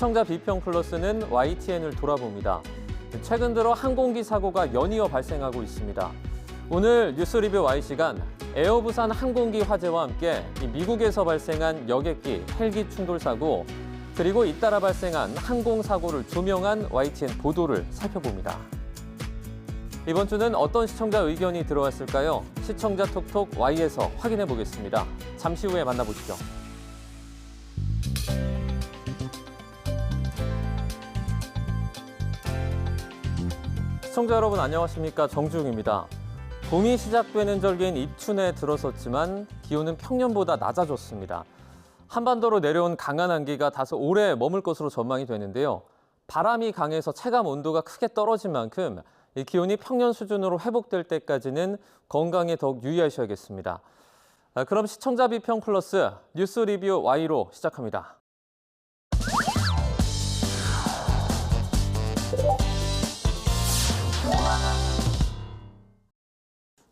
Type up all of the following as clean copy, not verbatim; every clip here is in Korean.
시청자 비평 플러스는 YTN을 돌아봅니다. 최근 들어 항공기 사고가 연이어 발생하고 있습니다. 오늘 뉴스 리뷰 Y시간, 에어부산 항공기 화재와 함께 미국에서 발생한 여객기, 헬기 충돌 사고, 그리고 잇따라 발생한 항공사고를 조명한 YTN 보도를 살펴봅니다. 이번 주는 어떤 시청자 의견이 들어왔을까요? 시청자 톡톡 Y에서 확인해 보겠습니다. 잠시 후에 만나보시죠. 시청자 여러분 안녕하십니까? 정주웅입니다. 봄이 시작되는 절기인 입춘에 들어섰지만 기온은 평년보다 낮아졌습니다. 한반도로 내려온 강한 안기가 다소 오래 머물 것으로 전망이 되는데요. 바람이 강해서 체감 온도가 크게 떨어진 만큼 이 기온이 평년 수준으로 회복될 때까지는 건강에 더욱 유의하셔야겠습니다. 그럼 시청자 비평 플러스 뉴스 리뷰 Y로 시작합니다.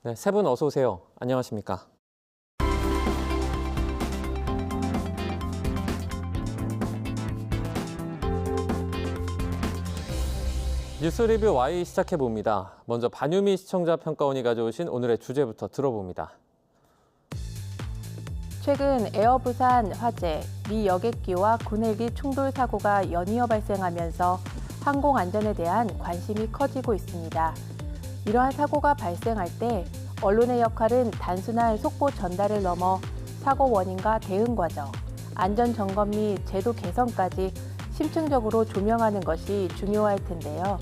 네, 세 분 어서 오세요. 안녕하십니까? 뉴스 리뷰 Y 시작해봅니다. 먼저 반유미 시청자 평가원이 가져오신 오늘의 주제부터 들어봅니다. 최근 에어부산 화재, 미 여객기와 군헬기 충돌 사고가 연이어 발생하면서 항공 안전에 대한 관심이 커지고 있습니다. 이러한 사고가 발생할 때 언론의 역할은 단순한 속보 전달을 넘어 사고 원인과 대응 과정, 안전 점검 및 제도 개선까지 심층적으로 조명하는 것이 중요할 텐데요.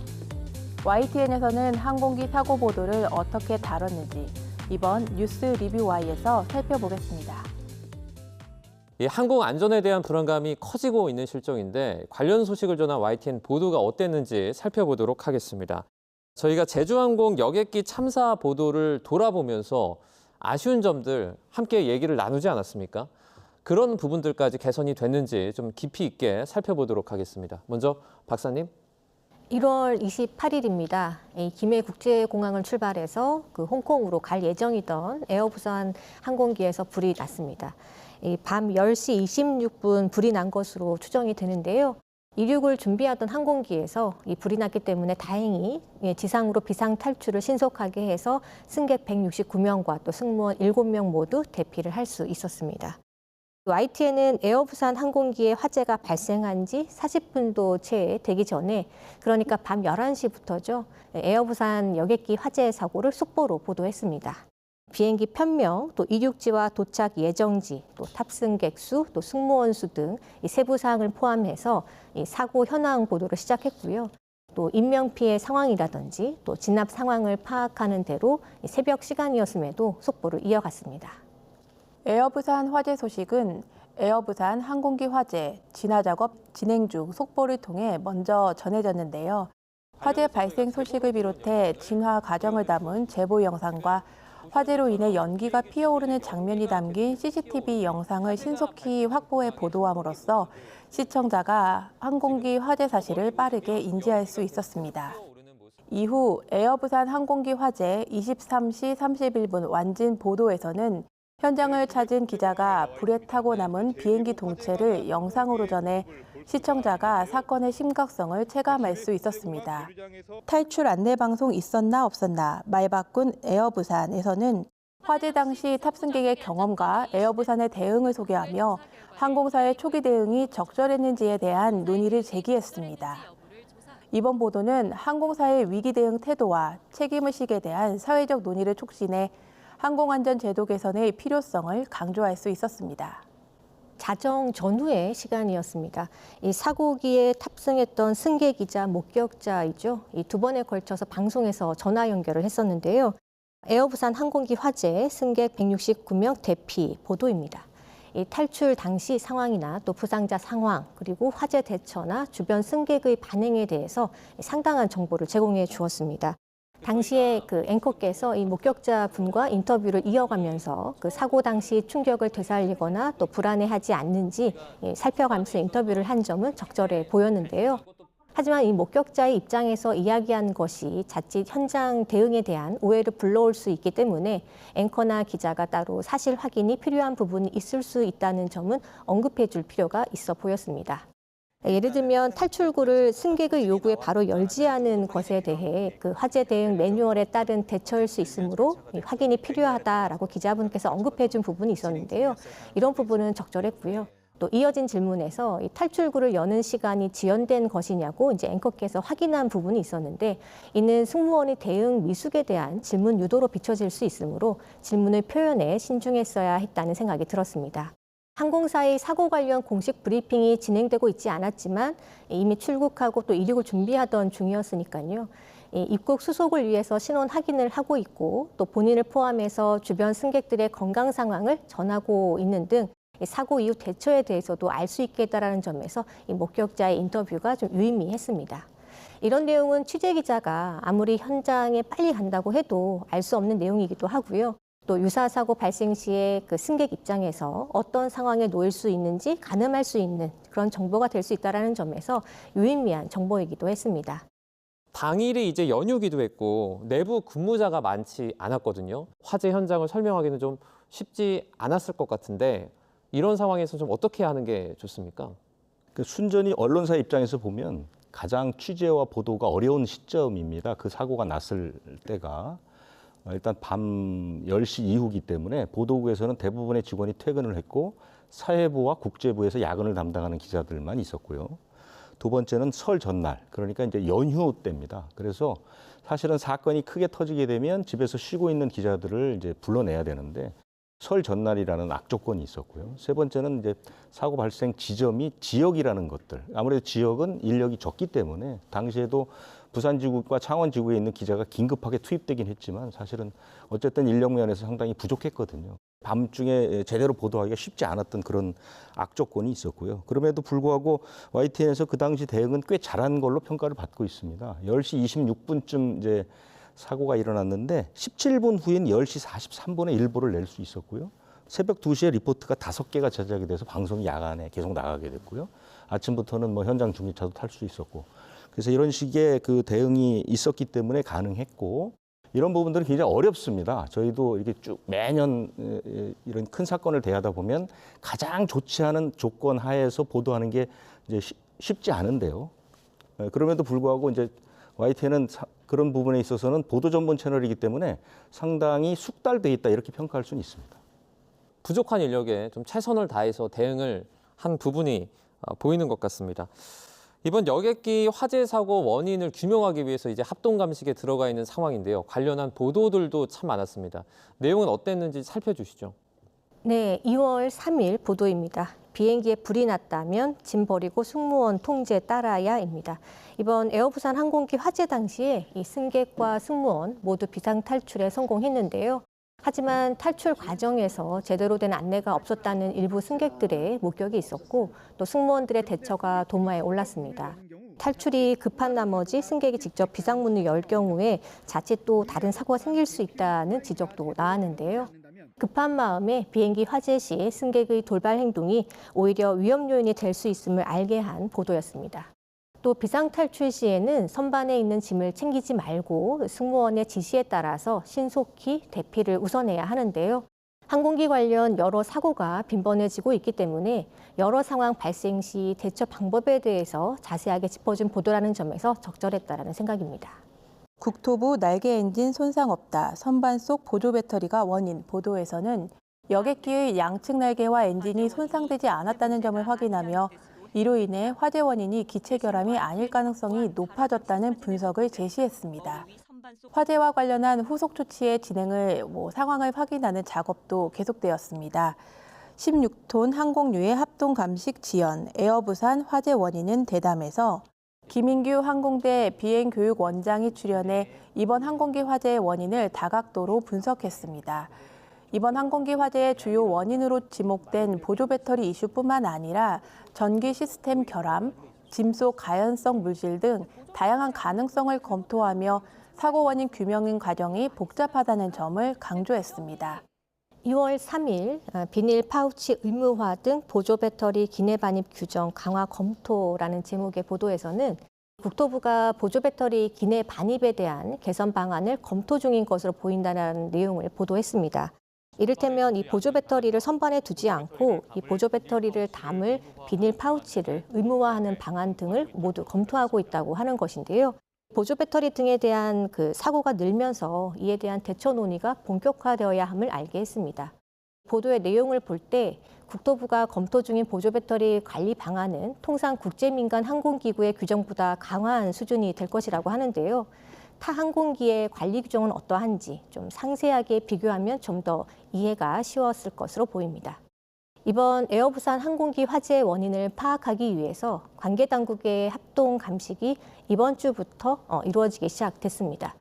YTN에서는 항공기 사고 보도를 어떻게 다뤘는지 이번 뉴스 리뷰 Y에서 살펴보겠습니다. 이 항공 안전에 대한 불안감이 커지고 있는 실정인데 관련 소식을 전한 YTN 보도가 어땠는지 살펴보도록 하겠습니다. 저희가 제주항공 여객기 참사 보도를 돌아보면서 아쉬운 점들 함께 얘기를 나누지 않았습니까? 그런 부분들까지 개선이 됐는지 좀 깊이 있게 살펴보도록 하겠습니다. 먼저 박사님. 1월 28일입니다. 김해국제공항을 출발해서 홍콩으로 갈 예정이던 에어부산 항공기에서 불이 났습니다. 밤 10시 26분 불이 난 것으로 추정이 되는데요. 이륙을 준비하던 항공기에서 이 불이 났기 때문에 다행히 지상으로 비상 탈출을 신속하게 해서 승객 169명과 또 승무원 7명 모두 대피를 할 수 있었습니다. YTN은 에어부산 항공기의 화재가 발생한 지 40분도 채 되기 전에, 그러니까 밤 11시부터죠. 에어부산 여객기 화재 사고를 속보로 보도했습니다. 비행기 편명, 또 이륙지와 도착 예정지, 또 탑승객 수, 또 승무원 수 등 이 세부 사항을 포함해서 이 사고 현황 보도를 시작했고요. 또 인명 피해 상황이라든지 또 진압 상황을 파악하는 대로 새벽 시간이었음에도 속보를 이어갔습니다. 에어부산 화재 소식은 에어부산 항공기 화재 진화 작업 진행 중 속보를 통해 먼저 전해졌는데요. 화재 발생 소식을 비롯해 진화 과정을 담은 제보 영상과 화재로 인해 연기가 피어오르는 장면이 담긴 CCTV 영상을 신속히 확보해 보도함으로써 시청자가 항공기 화재 사실을 빠르게 인지할 수 있었습니다. 이후 에어부산 항공기 화재 23시 31분 완진 보도에서는 현장을 찾은 기자가 불에 타고 남은 비행기 동체를 영상으로 전해 시청자가 사건의 심각성을 체감할 수 있었습니다. 탈출 안내 방송 있었나 없었나 말 바꾼 에어부산에서는 화재 당시 탑승객의 경험과 에어부산의 대응을 소개하며 항공사의 초기 대응이 적절했는지에 대한 논의를 제기했습니다. 이번 보도는 항공사의 위기 대응 태도와 책임의식에 대한 사회적 논의를 촉진해 항공안전제도 개선의 필요성을 강조할 수 있었습니다. 자정 전후의 시간이었습니다. 이 사고기에 탑승했던 승객이자 목격자이죠. 이 두 번에 걸쳐서 방송에서 전화 연결을 했었는데요. 에어부산 항공기 화재 승객 169명 대피 보도입니다. 이 탈출 당시 상황이나 또 부상자 상황, 그리고 화재 대처나 주변 승객의 반응에 대해서 상당한 정보를 제공해 주었습니다. 당시에 앵커께서 이 목격자 분과 인터뷰를 이어가면서 사고 당시 충격을 되살리거나 또 불안해하지 않는지 살펴가면서 인터뷰를 한 점은 적절해 보였는데요. 하지만 이 목격자의 입장에서 이야기한 것이 자칫 현장 대응에 대한 오해를 불러올 수 있기 때문에 앵커나 기자가 따로 사실 확인이 필요한 부분이 있을 수 있다는 점은 언급해 줄 필요가 있어 보였습니다. 예를 들면 탈출구를 승객의 요구에 바로 열지 않은 것에 대해 그 화재 대응 매뉴얼에 따른 대처일 수 있으므로 확인이 필요하다라고 기자분께서 언급해 준 부분이 있었는데요. 이런 부분은 적절했고요. 또 이어진 질문에서 이 탈출구를 여는 시간이 지연된 것이냐고 이제 앵커께서 확인한 부분이 있었는데 이는 승무원의 대응 미숙에 대한 질문 유도로 비춰질 수 있으므로 질문의 표현에 신중했어야 했다는 생각이 들었습니다. 항공사의 사고 관련 공식 브리핑이 진행되고 있지 않았지만 이미 출국하고 또 이륙을 준비하던 중이었으니까요. 입국 수속을 위해서 신원 확인을 하고 있고 또 본인을 포함해서 주변 승객들의 건강 상황을 전하고 있는 등 사고 이후 대처에 대해서도 알 수 있게 했다는 점에서 이 목격자의 인터뷰가 좀 유의미했습니다. 이런 내용은 취재 기자가 아무리 현장에 빨리 간다고 해도 알 수 없는 내용이기도 하고요. 또 유사 사고 발생 시에 그 승객 입장에서 어떤 상황에 놓일 수 있는지 가늠할 수 있는 그런 정보가 될 수 있다는 점에서 유의미한 정보이기도 했습니다. 당일이 이제 연휴기도 했고 내부 근무자가 많지 않았거든요. 화재 현장을 설명하기는 좀 쉽지 않았을 것 같은데 이런 상황에서 좀 어떻게 하는 게 좋습니까? 그 순전히 언론사 입장에서 보면 가장 취재와 보도가 어려운 시점입니다. 그 사고가 났을 때가. 일단 밤 10시 이후기 때문에 보도국에서는 대부분의 직원이 퇴근을 했고 사회부와 국제부에서 야근을 담당하는 기자들만 있었고요. 두 번째는 설 전날, 그러니까 이제 연휴 때입니다. 그래서 사실은 사건이 크게 터지게 되면 집에서 쉬고 있는 기자들을 이제 불러내야 되는데 설 전날이라는 악조건이 있었고요. 세 번째는 이제 사고 발생 지점이 지역이라는 것들. 아무래도 지역은 인력이 적기 때문에 당시에도 부산지구과 창원지구에 있는 기자가 긴급하게 투입되긴 했지만 사실은 어쨌든 인력 면에서 상당히 부족했거든요. 밤중에 제대로 보도하기가 쉽지 않았던 그런 악조건이 있었고요. 그럼에도 불구하고 YTN에서 그 당시 대응은 꽤 잘한 걸로 평가를 받고 있습니다. 10시 26분쯤 이제 사고가 일어났는데 17분 후인 10시 43분에 일보를 낼 수 있었고요. 새벽 2시에 리포트가 5개가 제작이 돼서 방송이 야간에 계속 나가게 됐고요. 아침부터는 뭐 현장 중립차도 탈 수 있었고. 그래서 이런 식의 그 대응이 있었기 때문에 가능했고 이런 부분들은 굉장히 어렵습니다. 저희도 이렇게 쭉 매년 이런 큰 사건을 대하다 보면 가장 좋지 않은 조건 하에서 보도하는 게 이제 쉽지 않은데요. 그럼에도 불구하고 이제 YTN은 그런 부분에 있어서는 보도 전문 채널이기 때문에 상당히 숙달돼 있다 이렇게 평가할 수는 있습니다. 부족한 인력에 좀 최선을 다해서 대응을 한 부분이 보이는 것 같습니다. 이번 여객기 화재 사고 원인을 규명하기 위해서 이제 합동 감식에 들어가 있는 상황인데요. 관련한 보도들도 참 많았습니다. 내용은 어땠는지 살펴주시죠. 네, 2월 3일 보도입니다. 비행기에 불이 났다면 짐 버리고 승무원 통제 따라야입니다. 이번 에어부산 항공기 화재 당시에 이 승객과 승무원 모두 비상 탈출에 성공했는데요. 하지만 탈출 과정에서 제대로 된 안내가 없었다는 일부 승객들의 목격이 있었고 또 승무원들의 대처가 도마에 올랐습니다. 탈출이 급한 나머지 승객이 직접 비상문을 열 경우에 자칫 또 다른 사고가 생길 수 있다는 지적도 나왔는데요. 급한 마음에 비행기 화재 시 승객의 돌발 행동이 오히려 위험 요인이 될 수 있음을 알게 한 보도였습니다. 또 비상탈출 시에는 선반에 있는 짐을 챙기지 말고 승무원의 지시에 따라서 신속히 대피를 우선해야 하는데요. 항공기 관련 여러 사고가 빈번해지고 있기 때문에 여러 상황 발생 시 대처 방법에 대해서 자세하게 짚어준 보도라는 점에서 적절했다라는 생각입니다. 국토부 날개 엔진 손상 없다. 선반 속 보조 배터리가 원인 보도에서는 여객기의 양측 날개와 엔진이 손상되지 않았다는 점을 확인하며 이로 인해 화재 원인이 기체 결함이 아닐 가능성이 높아졌다는 분석을 제시했습니다. 화재와 관련한 후속 조치의 진행을 상황을 확인하는 작업도 계속되었습니다. 16톤 항공유의 합동 감식 지연, 에어부산 화재 원인은 대담에서 김인규 항공대 비행교육원장이 출연해 이번 항공기 화재의 원인을 다각도로 분석했습니다. 이번 항공기 화재의 주요 원인으로 지목된 보조 배터리 이슈뿐만 아니라 전기 시스템 결함, 짐 속 가연성 물질 등 다양한 가능성을 검토하며 사고 원인 규명 과정이 복잡하다는 점을 강조했습니다. 2월 3일 비닐 파우치 의무화 등 보조 배터리 기내 반입 규정 강화 검토라는 제목의 보도에서는 국토부가 보조 배터리 기내 반입에 대한 개선 방안을 검토 중인 것으로 보인다는 내용을 보도했습니다. 이를테면 이 보조 배터리를 선반에 두지 않고 이 보조 배터리를 담을 비닐 파우치를 의무화하는 방안 등을 모두 검토하고 있다고 하는 것인데요. 보조 배터리 등에 대한 그 사고가 늘면서 이에 대한 대처 논의가 본격화되어야 함을 알게 했습니다. 보도의 내용을 볼 때 국토부가 검토 중인 보조 배터리 관리 방안은 통상 국제민간 항공기구의 규정보다 강화한 수준이 될 것이라고 하는데요. 타 항공기의 관리 규정은 어떠한지 좀 상세하게 비교하면 좀 더 이해가 쉬웠을 것으로 보입니다. 이번 에어부산 항공기 화재의 원인을 파악하기 위해서 관계 당국의 합동 감식이 이번 주부터 이루어지기 시작됐습니다.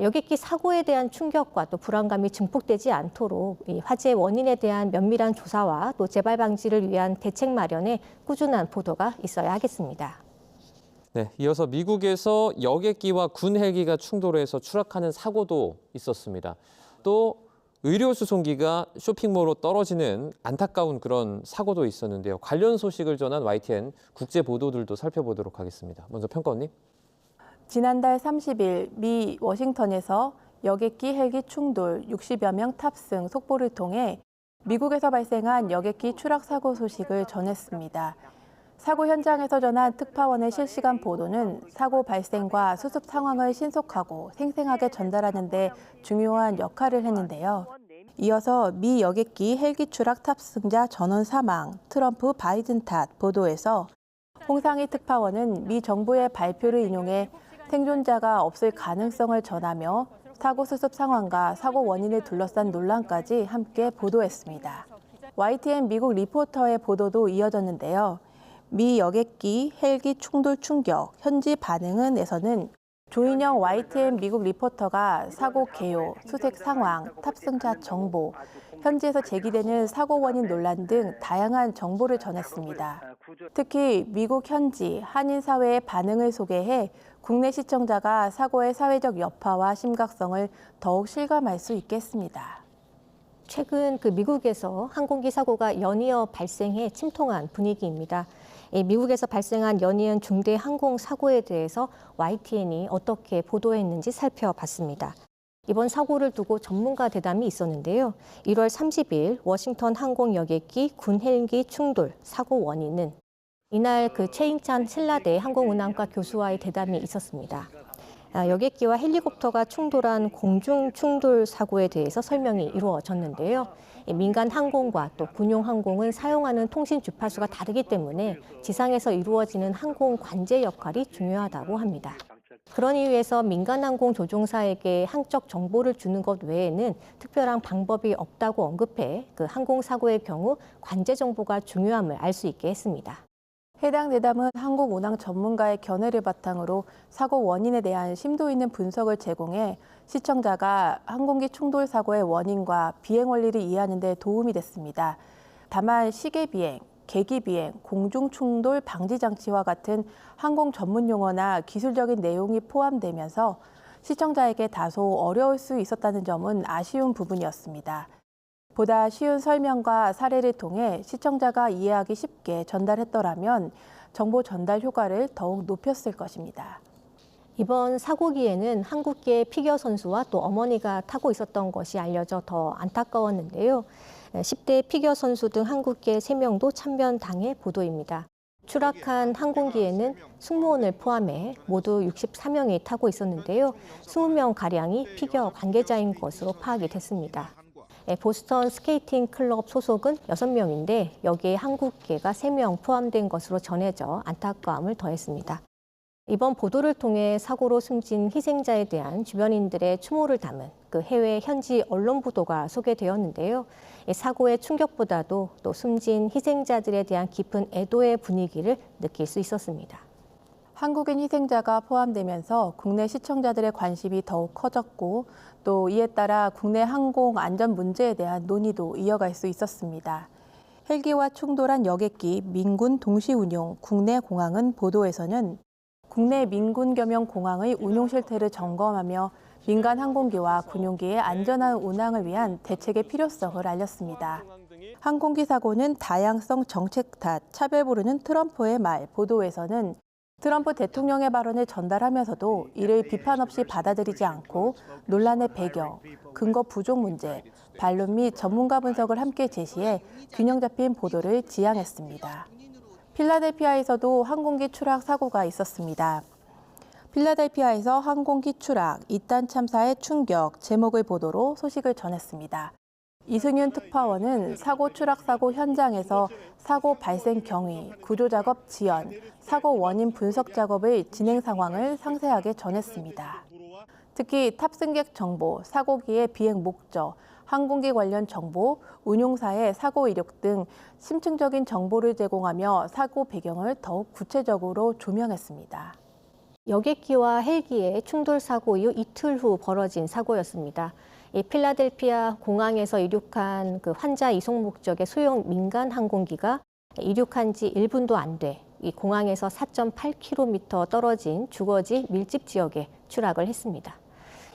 여객기 사고에 대한 충격과 또 불안감이 증폭되지 않도록 이 화재 원인에 대한 면밀한 조사와 또 재발 방지를 위한 대책 마련에 꾸준한 보도가 있어야 하겠습니다. 네, 이어서 미국에서 여객기와 군 헬기가 충돌해서 추락하는 사고도 있었습니다. 또 의료 수송기가 쇼핑몰로 떨어지는 안타까운 그런 사고도 있었는데요. 관련 소식을 전한 YTN 국제 보도들도 살펴보도록 하겠습니다. 먼저 평가원님. 지난달 30일 미 워싱턴에서 여객기 헬기 충돌 60여 명 탑승 속보를 통해 미국에서 발생한 여객기 추락 사고 소식을 전했습니다. 사고 현장에서 전한 특파원의 실시간 보도는 사고 발생과 수습 상황을 신속하고 생생하게 전달하는 데 중요한 역할을 했는데요. 이어서 미 여객기 헬기 추락 탑승자 전원 사망, 트럼프 바이든 탓 보도에서 홍상희 특파원은 미 정부의 발표를 인용해 생존자가 없을 가능성을 전하며 사고 수습 상황과 사고 원인을 둘러싼 논란까지 함께 보도했습니다. YTN 미국 리포터의 보도도 이어졌는데요. 미 여객기 헬기 충돌 충격, 현지 반응은에서는 조인영 YTN 미국 리포터가 사고 개요, 수색 상황, 탑승자 정보, 현지에서 제기되는 사고 원인 논란 등 다양한 정보를 전했습니다. 특히 미국 현지 한인 사회의 반응을 소개해 국내 시청자가 사고의 사회적 여파와 심각성을 더욱 실감할 수 있겠습니다. 최근 미국에서 항공기 사고가 연이어 발생해 침통한 분위기입니다. 미국에서 발생한 연이은 중대 항공 사고에 대해서 YTN이 어떻게 보도했는지 살펴봤습니다. 이번 사고를 두고 전문가 대담이 있었는데요. 1월 30일 워싱턴 항공 여객기 군 헬기 충돌 사고 원인은 이날 최잉찬 신라대 항공운항과 교수와의 대담이 있었습니다. 여객기와 헬리콥터가 충돌한 공중 충돌 사고에 대해서 설명이 이루어졌는데요. 민간 항공과 또 군용 항공은 사용하는 통신 주파수가 다르기 때문에 지상에서 이루어지는 항공 관제 역할이 중요하다고 합니다. 그런 이유에서 민간 항공 조종사에게 항적 정보를 주는 것 외에는 특별한 방법이 없다고 언급해 항공 사고의 경우 관제 정보가 중요함을 알 수 있게 했습니다. 해당 대담은 항공운항 전문가의 견해를 바탕으로 사고 원인에 대한 심도 있는 분석을 제공해 시청자가 항공기 충돌 사고의 원인과 비행 원리를 이해하는 데 도움이 됐습니다. 다만 시계 비행, 계기 비행, 공중 충돌 방지 장치와 같은 항공 전문 용어나 기술적인 내용이 포함되면서 시청자에게 다소 어려울 수 있었다는 점은 아쉬운 부분이었습니다. 보다 쉬운 설명과 사례를 통해 시청자가 이해하기 쉽게 전달했더라면 정보 전달 효과를 더욱 높였을 것입니다. 이번 사고기에는 한국계 피겨 선수와 또 어머니가 타고 있었던 것이 알려져 더 안타까웠는데요. 10대 피겨 선수 등 한국계 3명도 참변당해 보도입니다. 추락한 항공기에는 승무원을 포함해 모두 64명이 타고 있었는데요. 20명가량이 피겨 관계자인 것으로 파악이 됐습니다. 보스턴 스케이팅 클럽 소속은 6명인데 여기에 한국계가 3명 포함된 것으로 전해져 안타까움을 더했습니다. 이번 보도를 통해 사고로 숨진 희생자에 대한 주변인들의 추모를 담은 해외 현지 언론 보도가 소개되었는데요. 사고의 충격보다도 또 숨진 희생자들에 대한 깊은 애도의 분위기를 느낄 수 있었습니다. 한국인 희생자가 포함되면서 국내 시청자들의 관심이 더욱 커졌고 또 이에 따라 국내 항공 안전 문제에 대한 논의도 이어갈 수 있었습니다. 헬기와 충돌한 여객기 민군 동시 운용 국내 공항은 보도에서는 국내 민군 겸용 공항의 운용 실태를 점검하며 민간 항공기와 군용기의 안전한 운항을 위한 대책의 필요성을 알렸습니다. 항공기 사고는 다양성 정책 탓 차별 부르는 트럼프의 말 보도에서는 트럼프 대통령의 발언을 전달하면서도 이를 비판 없이 받아들이지 않고 논란의 배경, 근거 부족 문제, 반론 및 전문가 분석을 함께 제시해 균형 잡힌 보도를 지향했습니다. 필라델피아에서도 항공기 추락 사고가 있었습니다. 필라델피아에서 항공기 추락, 2단 참사의 충격 제목의 보도로 소식을 전했습니다. 이승윤 특파원은 사고 추락 사고 현장에서 사고 발생 경위, 구조 작업 지연, 사고 원인 분석 작업의 진행 상황을 상세하게 전했습니다. 특히 탑승객 정보, 사고기의 비행 목적, 항공기 관련 정보, 운용사의 사고 이력 등 심층적인 정보를 제공하며 사고 배경을 더욱 구체적으로 조명했습니다. 여객기와 헬기의 충돌 사고 이후 이틀 후 벌어진 사고였습니다. 이 필라델피아 공항에서 이륙한 그 환자 이송 목적의 소형 민간 항공기가 이륙한 지 1분도 안 돼 이 공항에서 4.8km 떨어진 주거지 밀집 지역에 추락을 했습니다.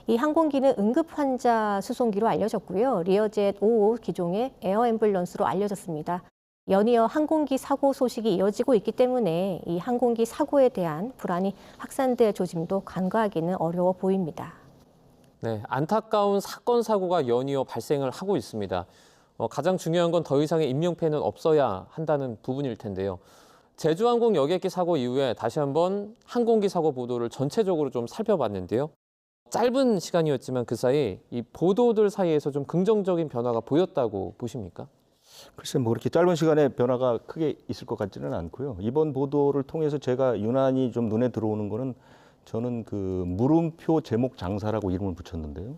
이 항공기는 응급 환자 수송기로 알려졌고요. 리어젯 55 기종의 에어 앰뷸런스로 알려졌습니다. 연이어 항공기 사고 소식이 이어지고 있기 때문에 이 항공기 사고에 대한 불안이 확산될 조짐도 간과하기는 어려워 보입니다. 네, 안타까운 사건 사고가 연이어 발생을 하고 있습니다. 가장 중요한 건 더 이상의 인명피해는 없어야 한다는 부분일 텐데요. 제주항공 여객기 사고 이후에 다시 한번 항공기 사고 보도를 전체적으로 좀 살펴봤는데요. 짧은 시간이었지만 그 사이 이 보도들 사이에서 좀 긍정적인 변화가 보였다고 보십니까? 글쎄 뭐 그렇게 짧은 시간에 변화가 크게 있을 것 같지는 않고요. 이번 보도를 통해서 제가 유난히 좀 눈에 들어오는 거는 저는 그 물음표 제목 장사라고 이름을 붙였는데요.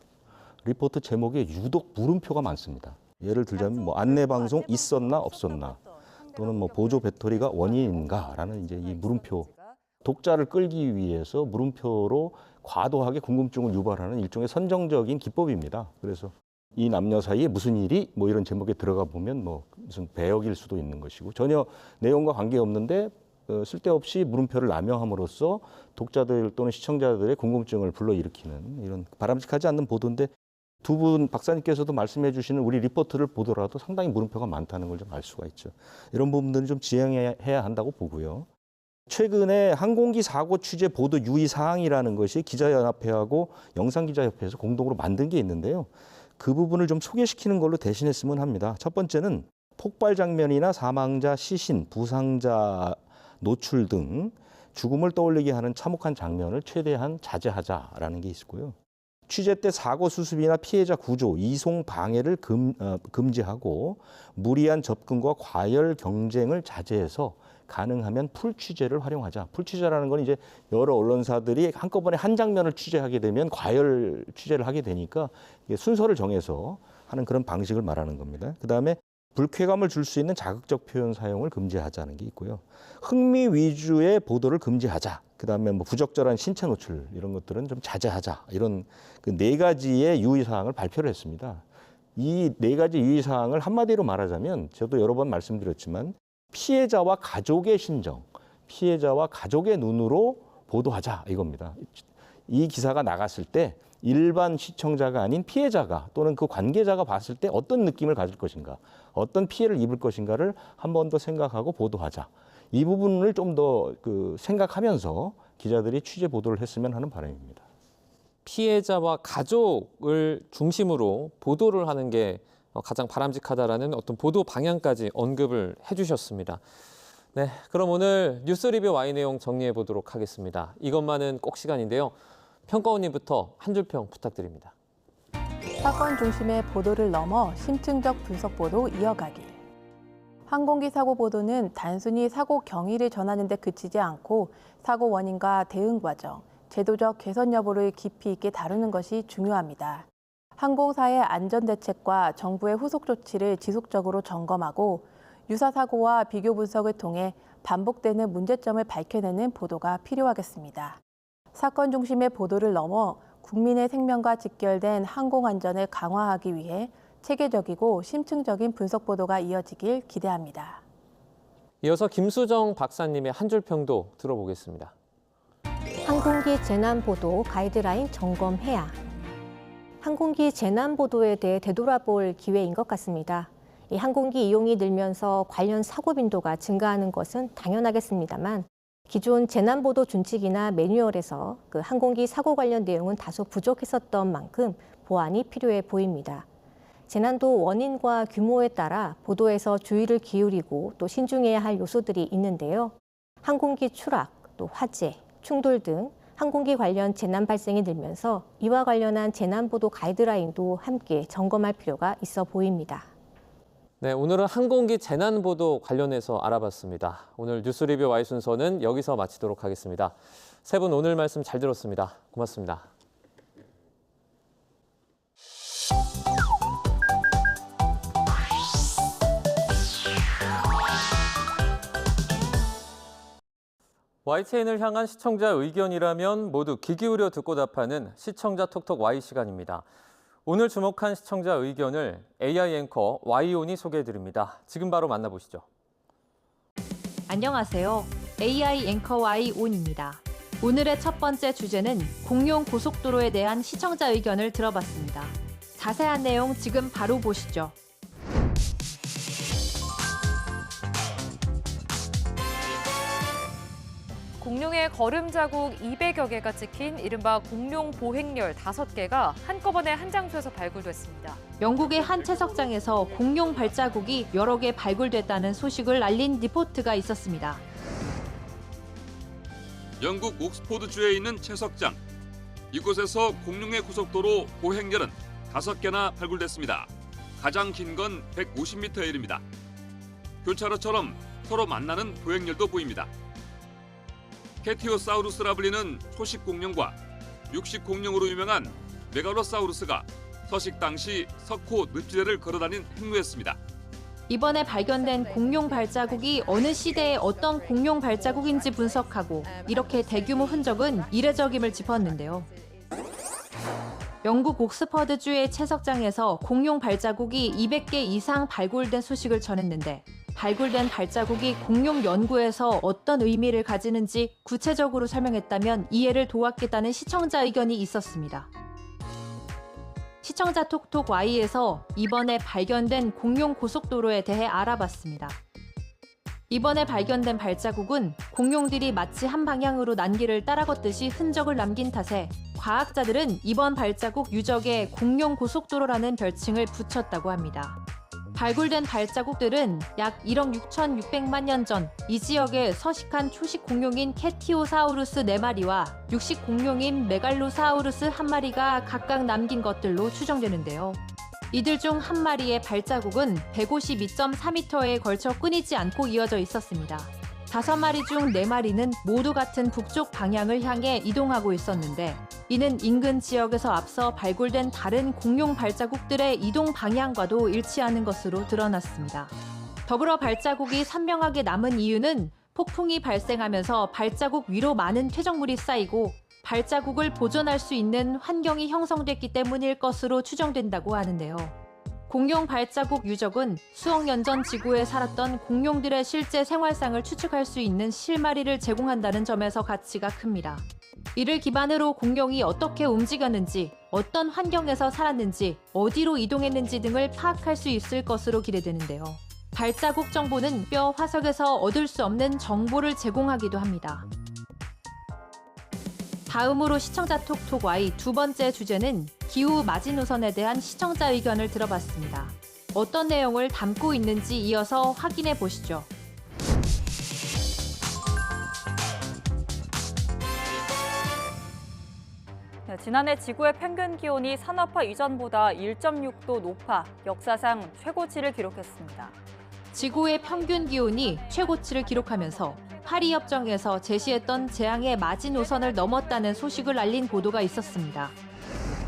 리포트 제목에 유독 물음표가 많습니다. 예를 들자면 뭐 안내 방송 있었나 없었나 또는 뭐 보조 배터리가 원인인가라는 이제 이 물음표, 독자를 끌기 위해서 물음표로 과도하게 궁금증을 유발하는 일종의 선정적인 기법입니다. 그래서 이 남녀 사이에 무슨 일이 뭐 이런 제목에 들어가 보면 뭐 무슨 배역일 수도 있는 것이고 전혀 내용과 관계없는데 쓸데없이 물음표를 남용함으로써 독자들 또는 시청자들의 궁금증을 불러일으키는 이런 바람직하지 않는 보도인데 두 분 박사님께서도 말씀해 주시는 우리 리포트를 보더라도 상당히 물음표가 많다는 걸 좀 알 수가 있죠. 이런 부분들은 좀 지양해야 한다고 보고요. 최근에 항공기 사고 취재 보도 유의 사항이라는 것이 기자연합회하고 영상기자협회에서 공동으로 만든 게 있는데요. 그 부분을 좀 소개시키는 걸로 대신했으면 합니다. 첫 번째는 폭발 장면이나 사망자, 시신, 부상자 노출 등 죽음을 떠올리게 하는 참혹한 장면을 최대한 자제하자라는 게 있고요. 취재 때 사고 수습이나 피해자 구조, 이송 방해를 금지하고 무리한 접근과 과열 경쟁을 자제해서 가능하면 풀 취재를 활용하자. 풀 취재라는 건 이제 여러 언론사들이 한꺼번에 한 장면을 취재하게 되면 과열 취재를 하게 되니까 순서를 정해서 하는 그런 방식을 말하는 겁니다. 그다음에 불쾌감을 줄 수 있는 자극적 표현 사용을 금지하자는 게 있고요. 흥미 위주의 보도를 금지하자. 그다음에 뭐 부적절한 신체 노출 이런 것들은 좀 자제하자. 이런 그 네 가지의 유의 사항을 발표를 했습니다. 이 네 가지 유의 사항을 한마디로 말하자면 저도 여러 번 말씀드렸지만 피해자와 가족의 심정, 피해자와 가족의 눈으로 보도하자 이겁니다. 이 기사가 나갔을 때 일반 시청자가 아닌 피해자가 또는 그 관계자가 봤을 때 어떤 느낌을 가질 것인가, 어떤 피해를 입을 것인가를 한 번 더 생각하고 보도하자. 이 부분을 좀 더 생각하면서 기자들이 취재 보도를 했으면 하는 바람입니다. 피해자와 가족을 중심으로 보도를 하는 게 가장 바람직하다라는 어떤 보도 방향까지 언급을 해주셨습니다. 네, 그럼 오늘 뉴스 리뷰 와이 내용 정리해 보도록 하겠습니다. 이것만은 꼭 시간인데요. 평가원님부터 한 줄 평 부탁드립니다. 사건 중심의 보도를 넘어 심층적 분석 보도 이어가길. 항공기 사고 보도는 단순히 사고 경위를 전하는 데 그치지 않고 사고 원인과 대응 과정, 제도적 개선 여부를 깊이 있게 다루는 것이 중요합니다. 항공사의 안전대책과 정부의 후속 조치를 지속적으로 점검하고 유사 사고와 비교 분석을 통해 반복되는 문제점을 밝혀내는 보도가 필요하겠습니다. 사건 중심의 보도를 넘어 국민의 생명과 직결된 항공안전을 강화하기 위해 체계적이고 심층적인 분석 보도가 이어지길 기대합니다. 이어서 김수정 박사님의 한 줄 평도 들어보겠습니다. 항공기 재난 보도 가이드라인 점검해야. 항공기 재난 보도에 대해 되돌아볼 기회인 것 같습니다. 이 항공기 이용이 늘면서 관련 사고 빈도가 증가하는 것은 당연하겠습니다만 기존 재난보도 준칙이나 매뉴얼에서 그 항공기 사고 관련 내용은 다소 부족했었던 만큼 보완이 필요해 보입니다. 재난도 원인과 규모에 따라 보도에서 주의를 기울이고 또 신중해야 할 요소들이 있는데요. 항공기 추락, 또 화재, 충돌 등 항공기 관련 재난 발생이 늘면서 이와 관련한 재난보도 가이드라인도 함께 점검할 필요가 있어 보입니다. 네, 오늘은 항공기 재난보도 관련해서 알아봤습니다. 오늘 뉴스 리뷰 Y 순서는 여기서 마치도록 하겠습니다. 세 분 오늘 말씀 잘 들었습니다. 고맙습니다. YTN을 향한 시청자 의견이라면 모두 귀 기울여 듣고 답하는 시청자 톡톡 Y 시간입니다. 오늘 주목한 시청자 의견을 AI 앵커 Y온이 소개해드립니다. 지금 바로 만나보시죠. 안녕하세요. AI 앵커 Y온입니다. 오늘의 첫 번째 주제는 공용 고속도로에 대한 시청자 의견을 들어봤습니다. 자세한 내용 지금 바로 보시죠. 공룡의 걸음 자국 200여 개가 찍힌 이른바 공룡 보행열 5개가 한꺼번에 한 장소에서 발굴됐습니다. 영국의 한 채석장에서 공룡 발자국이 여러 개 발굴됐다는 소식을 알린 리포트가 있었습니다. 영국 옥스포드주에 있는 채석장. 이곳에서 공룡의 고속도로 보행열은 5개나 발굴됐습니다. 가장 긴 건 150m의 일입니다. 교차로처럼 서로 만나는 보행열도 보입니다. 캐티오사우루스라 불리는 초식 공룡과 육식 공룡으로 유명한 메갈로사우루스가 서식 당시 석호 늪지대를 걸어다닌 행루였습니다. 이번에 발견된 공룡 발자국이 어느 시대의 어떤 공룡 발자국인지 분석하고 이렇게 대규모 흔적은 이례적임을 짚었는데요. 영국 옥스퍼드주의 채석장에서 공룡 발자국이 200개 이상 발굴된 소식을 전했는데 발굴된 발자국이 공룡 연구에서 어떤 의미를 가지는지 구체적으로 설명했다면 이해를 도왔겠다는 시청자 의견이 있었습니다. 시청자 톡톡 Y에서 이번에 발견된 공룡 고속도로에 대해 알아봤습니다. 이번에 발견된 발자국은 공룡들이 마치 한 방향으로 난기를 따라 걷듯이 흔적을 남긴 탓에 과학자들은 이번 발자국 유적에 공룡 고속도로라는 별칭을 붙였다고 합니다. 발굴된 발자국들은 약 1억 6,600만 년 전 이 지역에 서식한 초식 공룡인 캐티오사우루스 4마리와 육식 공룡인 메갈로사우루스 1마리가 각각 남긴 것들로 추정되는데요. 이들 중 한 마리의 발자국은 152.4m에 걸쳐 끊이지 않고 이어져 있었습니다. 5마리 중 4마리는 모두 같은 북쪽 방향을 향해 이동하고 있었는데 이는 인근 지역에서 앞서 발굴된 다른 공룡 발자국들의 이동 방향과도 일치하는 것으로 드러났습니다. 더불어 발자국이 선명하게 남은 이유는 폭풍이 발생하면서 발자국 위로 많은 퇴적물이 쌓이고 발자국을 보존할 수 있는 환경이 형성됐기 때문일 것으로 추정된다고 하는데요. 공룡 발자국 유적은 수억 년 전 지구에 살았던 공룡들의 실제 생활상을 추측할 수 있는 실마리를 제공한다는 점에서 가치가 큽니다. 이를 기반으로 공룡이 어떻게 움직였는지, 어떤 환경에서 살았는지, 어디로 이동했는지 등을 파악할 수 있을 것으로 기대되는데요. 발자국 정보는 뼈 화석에서 얻을 수 없는 정보를 제공하기도 합니다. 다음으로 시청자 톡톡 Y 두 번째 주제는 기후 마지노선에 대한 시청자 의견을 들어봤습니다. 어떤 내용을 담고 있는지 이어서 확인해 보시죠. 네, 지난해 지구의 평균 기온이 산업화 이전보다 1.6도 높아 역사상 최고치를 기록했습니다. 지구의 평균 기온이 최고치를 기록하면서 파리협정에서 제시했던 재앙의 마지노선을 넘었다는 소식을 알린 보도가 있었습니다.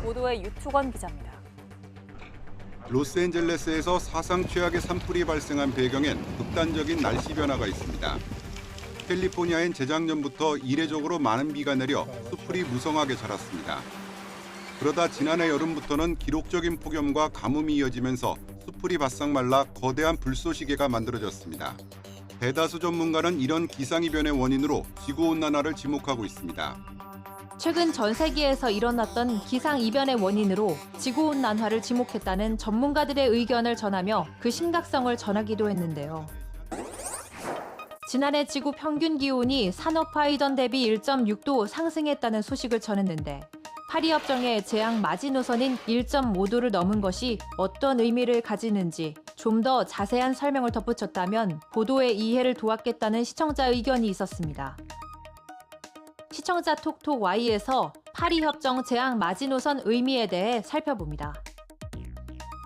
보도에 유축원 기자입니다. 로스앤젤레스에서 사상 최악의 산불이 발생한 배경엔 극단적인 날씨 변화가 있습니다. 캘리포니아엔 재작년부터 이례적으로 많은 비가 내려 숲풀이 무성하게 자랐습니다. 그러다 지난해 여름부터는 기록적인 폭염과 가뭄이 이어지면서 숲풀이 바싹 말라 거대한 불쏘시개가 만들어졌습니다. 대다수 전문가는 이런 기상이변의 원인으로 지구온난화를 지목하고 있습니다. 최근 전 세계에서 일어났던 기상이변의 원인으로 지구온난화를 지목했다는 전문가들의 의견을 전하며 그 심각성을 전하기도 했는데요. 지난해 지구 평균 기온이 산업화 이전 대비 1.6도 상승했다는 소식을 전했는데 파리협정의 제약 마지노선인 1.5도를 넘은 것이 어떤 의미를 가지는지 좀 더 자세한 설명을 덧붙였다면 보도의 이해를 도왔겠다는 시청자 의견이 있었습니다. 시청자 톡톡 Y에서 파리협정 제약 마지노선 의미에 대해 살펴봅니다.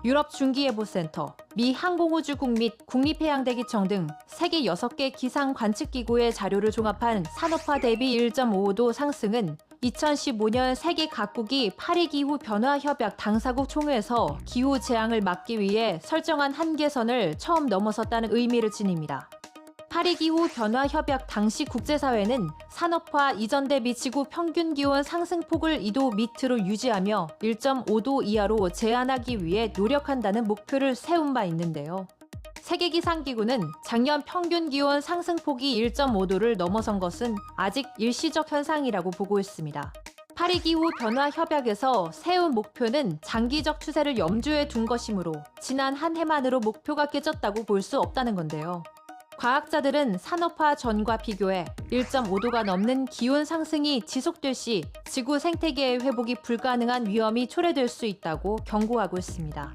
유럽 중기예보센터, 미 항공우주국 및 국립해양대기청 등 세계 6개 기상 관측기구의 자료를 종합한 산업화 대비 1.55도 상승은 2015년 세계 각국이 파리기후 변화 협약 당사국 총회에서 기후 재앙을 막기 위해 설정한 한계선을 처음 넘어섰다는 의미를 지닙니다. 파리기후 변화 협약 당시 국제사회는 산업화 이전 대비 지구 평균 기온 상승폭을 2도 밑으로 유지하며 1.5도 이하로 제한하기 위해 노력한다는 목표를 세운 바 있는데요. 세계기상기구는 작년 평균 기온 상승폭이 1.5도를 넘어선 것은 아직 일시적 현상이라고 보고 있습니다. 파리기후 변화 협약에서 세운 목표는 장기적 추세를 염두에 둔 것이므로 지난 한 해만으로 목표가 깨졌다고 볼 수 없다는 건데요. 과학자들은 산업화 전과 비교해 1.5도가 넘는 기온 상승이 지속될 시 지구 생태계의 회복이 불가능한 위험이 초래될 수 있다고 경고하고 있습니다.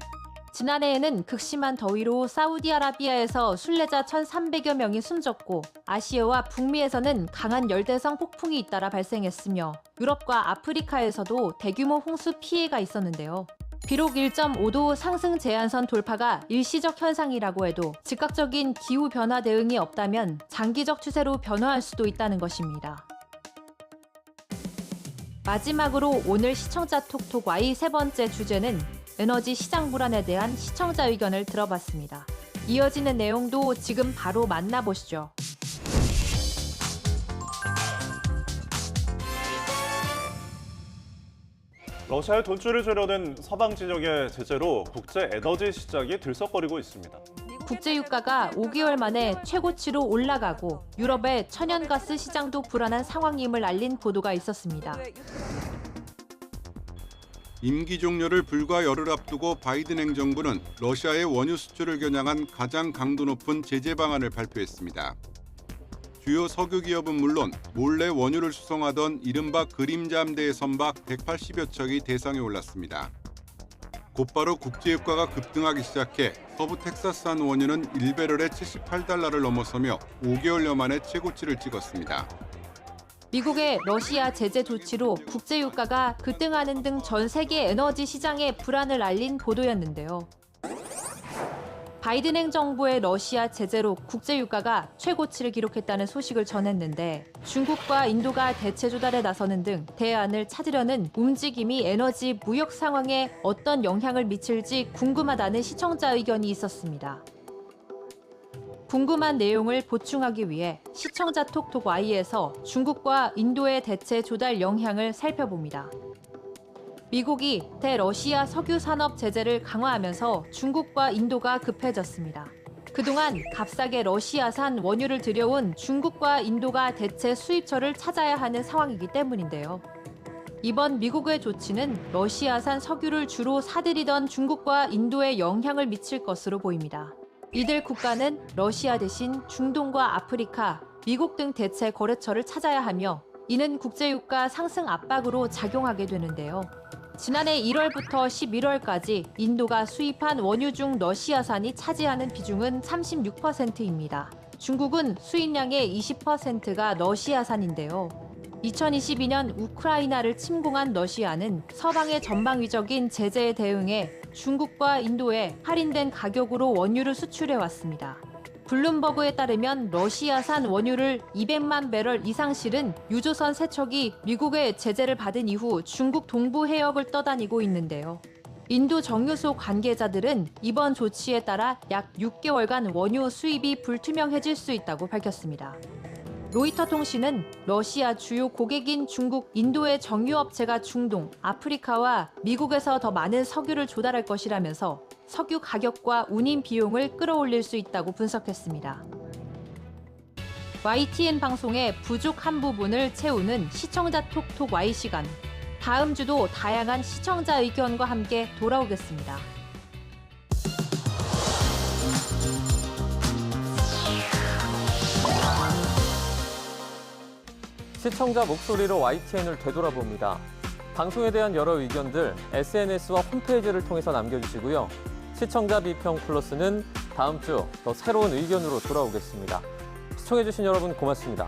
지난해에는 극심한 더위로 사우디아라비아에서 순례자 1,300여 명이 숨졌고 아시아와 북미에서는 강한 열대성 폭풍이 잇따라 발생했으며 유럽과 아프리카에서도 대규모 홍수 피해가 있었는데요. 비록 1.5도 상승 제한선 돌파가 일시적 현상이라고 해도 즉각적인 기후변화 대응이 없다면 장기적 추세로 변화할 수도 있다는 것입니다. 마지막으로 오늘 시청자 톡톡 Y 세 번째 주제는 에너지 시장 불안에 대한 시청자 의견을 들어봤습니다. 이어지는 내용도 지금 바로 만나보시죠. 러시아의 돈줄을 주려는 서방 진영의 제재로 국제 에너지 시장이 들썩거리고 있습니다. 국제유가가 5개월 만에 최고치로 올라가고 유럽의 천연가스 시장도 불안한 상황임을 알린 보도가 있었습니다. 임기 종료를 불과 열흘 앞두고 바이든 행정부는 러시아의 원유 수출을 겨냥한 가장 강도 높은 제재 방안을 발표했습니다. 주요 석유 기업은 물론 몰래 원유를 수송하던 이른바 그림자 함대의 선박 180여 척이 대상에 올랐습니다. 곧바로 국제유가가 급등하기 시작해 서부 텍사스산 원유는 1배럴에 $78를 넘어서며 5개월여 만에 최고치를 찍었습니다. 미국의 러시아 제재 조치로 국제유가가 급등하는 등 전 세계 에너지 시장에 불안을 알린 보도였는데요. 바이든 행정부의 러시아 제재로 국제유가가 최고치를 기록했다는 소식을 전했는데 중국과 인도가 대체 조달에 나서는 등 대안을 찾으려는 움직임이 에너지 무역 상황에 어떤 영향을 미칠지 궁금하다는 시청자 의견이 있었습니다. 궁금한 내용을 보충하기 위해 시청자 톡톡 Y에서 중국과 인도의 대체 조달 영향을 살펴봅니다. 미국이 대러시아 석유 산업 제재를 강화하면서 중국과 인도가 급해졌습니다. 그동안 값싸게 러시아산 원유를 들여온 중국과 인도가 대체 수입처를 찾아야 하는 상황이기 때문인데요. 이번 미국의 조치는 러시아산 석유를 주로 사들이던 중국과 인도에 영향을 미칠 것으로 보입니다. 이들 국가는 러시아 대신 중동과 아프리카, 미국 등 대체 거래처를 찾아야 하며 이는 국제유가 상승 압박으로 작용하게 되는데요. 지난해 1월부터 11월까지 인도가 수입한 원유 중 러시아산이 차지하는 비중은 36%입니다. 중국은 수입량의 20%가 러시아산인데요. 2022년 우크라이나를 침공한 러시아는 서방의 전방위적인 제재에 대응해 중국과 인도에 할인된 가격으로 원유를 수출해 왔습니다. 블룸버그에 따르면 러시아산 원유를 200만 배럴 이상 실은 유조선 3척이 미국의 제재를 받은 이후 중국 동부 해역을 떠다니고 있는데요. 인도 정유소 관계자들은 이번 조치에 따라 약 6개월간 원유 수입이 불투명해질 수 있다고 밝혔습니다. 로이터 통신은 러시아 주요 고객인 중국, 인도의 정유업체가 중동, 아프리카와 미국에서 더 많은 석유를 조달할 것이라면서 석유 가격과 운임 비용을 끌어올릴 수 있다고 분석했습니다. YTN 방송의 부족한 부분을 채우는 시청자 톡톡 Y 시간. 다음 주도 다양한 시청자 의견과 함께 돌아오겠습니다. 시청자 목소리로 YTN을 되돌아봅니다. 방송에 대한 여러 의견들 SNS와 홈페이지를 통해서 남겨주시고요. 시청자 비평 플러스는 다음 주 더 새로운 의견으로 돌아오겠습니다. 시청해주신 여러분 고맙습니다.